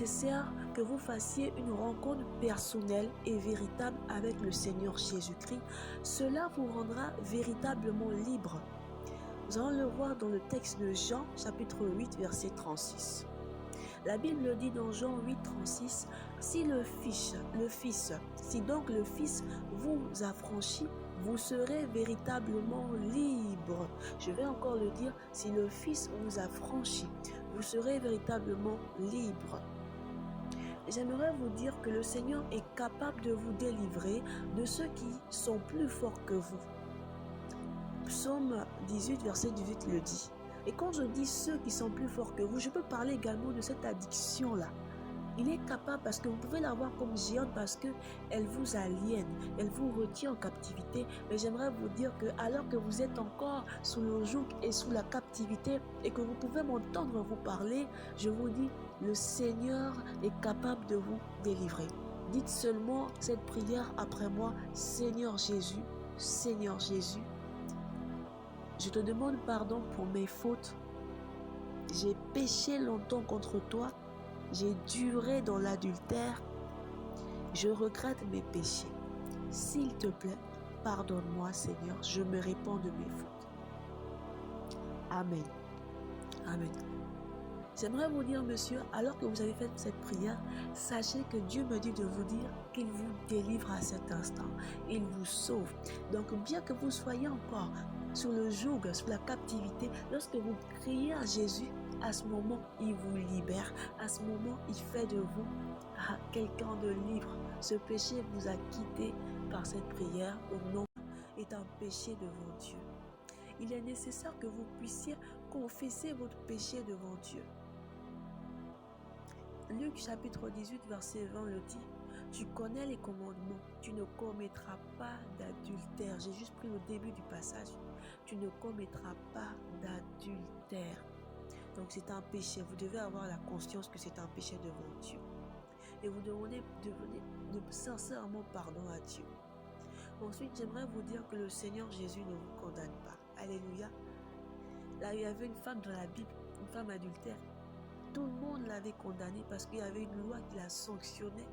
nécessaire que vous fassiez une rencontre personnelle et véritable avec le Seigneur Jésus-Christ. Cela vous rendra véritablement libre. Nous allons le voir dans le texte de Jean, chapitre 8, verset 36. La Bible dit dans Jean 8, 36, « Si donc le Fils vous affranchit, vous serez véritablement libre. » Je vais encore le dire, « Si le Fils vous affranchit, vous serez véritablement libre. » J'aimerais vous dire que le Seigneur est capable de vous délivrer de ceux qui sont plus forts que vous. Psaume 18, verset 18 le dit. Et quand je dis ceux qui sont plus forts que vous, je peux parler également de cette addiction-là. Il est capable parce que vous pouvez la voir comme géante parce qu'elle vous aliène, elle vous retient en captivité. Mais j'aimerais vous dire que alors que vous êtes encore sous le joug et sous la captivité et que vous pouvez m'entendre vous parler, je vous dis, le Seigneur est capable de vous délivrer. Dites seulement cette prière après moi, Seigneur Jésus, je te demande pardon pour mes fautes. J'ai péché longtemps contre toi. J'ai duré dans l'adultère. Je regrette mes péchés. S'il te plaît, pardonne-moi, Seigneur. Je me répands de mes fautes. Amen. Amen. J'aimerais vous dire, monsieur, alors que vous avez fait cette prière, sachez que Dieu me dit de vous dire qu'il vous délivre à cet instant. Il vous sauve. Donc, bien que vous soyez encore sous le joug, sous la captivité, lorsque vous criez à Jésus, à ce moment, il vous libère. À ce moment, il fait de vous quelqu'un de libre. Ce péché vous a quitté par cette prière. Au nom est un péché devant Dieu. Il est nécessaire que vous puissiez confesser votre péché devant Dieu. Luc chapitre 18 verset 20 le dit. Tu connais les commandements. Tu ne commettras pas d'adultère. J'ai juste pris le début du passage. Tu ne commettras pas d'adultère. Donc c'est un péché. Vous devez avoir la conscience que c'est un péché devant Dieu. Et vous demandez sincèrement pardon à Dieu. Ensuite, j'aimerais vous dire que le Seigneur Jésus ne vous condamne pas. Alléluia. Là, il y avait une femme dans la Bible, une femme adultère. Tout le monde l'avait condamnée parce qu'il y avait une loi qui la sanctionnait.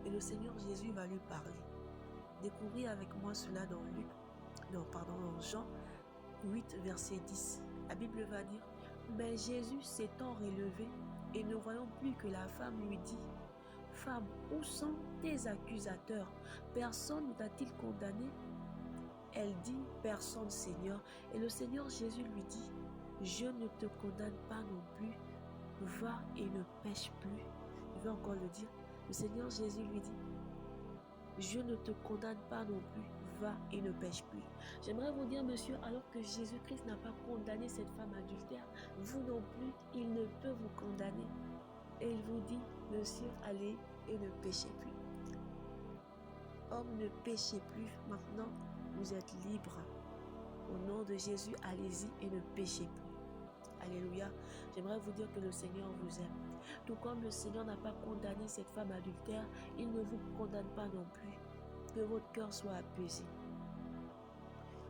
Et le Seigneur Jésus va lui parler. Découvrez avec moi cela dans Jean 8, verset 10. La Bible va dire, « Mais Jésus s'étant relevé et ne voyant plus que la femme lui dit, « Femme, où sont tes accusateurs? Personne ne t'a-t-il condamné ?» Elle dit, « Personne, Seigneur. » Et le Seigneur Jésus lui dit, « Je ne te condamne pas non plus. Va et ne pêche plus. » Je vais encore le dire. Le Seigneur Jésus lui dit, « Je ne te condamne pas non plus. Va et ne pêche plus. » J'aimerais vous dire, monsieur, alors que Jésus-Christ n'a pas condamné cette femme adultère, vous non plus, il ne peut vous condamner. Et il vous dit, monsieur, allez et ne péchez plus. Homme, ne péchez plus. Maintenant, vous êtes libre. Au nom de Jésus, allez-y et ne péchez plus. Alléluia. J'aimerais vous dire que le Seigneur vous aime. Tout comme le Seigneur n'a pas condamné cette femme adultère, il ne vous condamne pas non plus. Que votre cœur soit apaisé.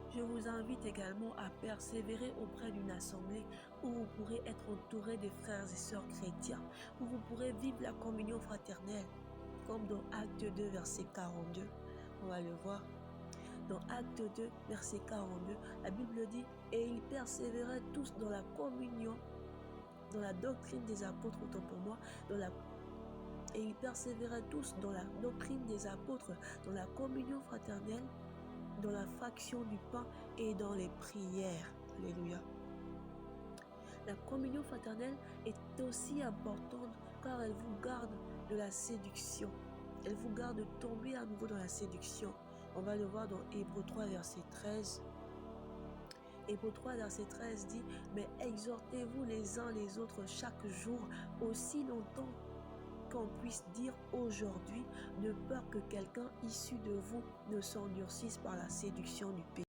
Je vous invite également à persévérer auprès d'une assemblée où vous pourrez être entouré de frères et sœurs chrétiens, où vous pourrez vivre la communion fraternelle, comme dans Acte 2, verset 42. On va le voir. Dans Acte 2, verset 42, la Bible dit « Et ils persévéraient tous dans la communion, dans la doctrine des apôtres, autant pour moi, et ils persévéraient tous dans la doctrine des apôtres, dans la communion fraternelle, dans la fraction du pain et dans les prières. » Alléluia. La communion fraternelle est aussi importante car elle vous garde de la séduction. Elle vous garde de tomber à nouveau dans la séduction. On va le voir dans Hébreux 3, verset 13. Hébreux 3, verset 13 dit « Mais exhortez-vous les uns les autres chaque jour, aussi longtemps qu'on puisse dire aujourd'hui, de peur que quelqu'un issu de vous ne s'endurcisse par la séduction du péché. »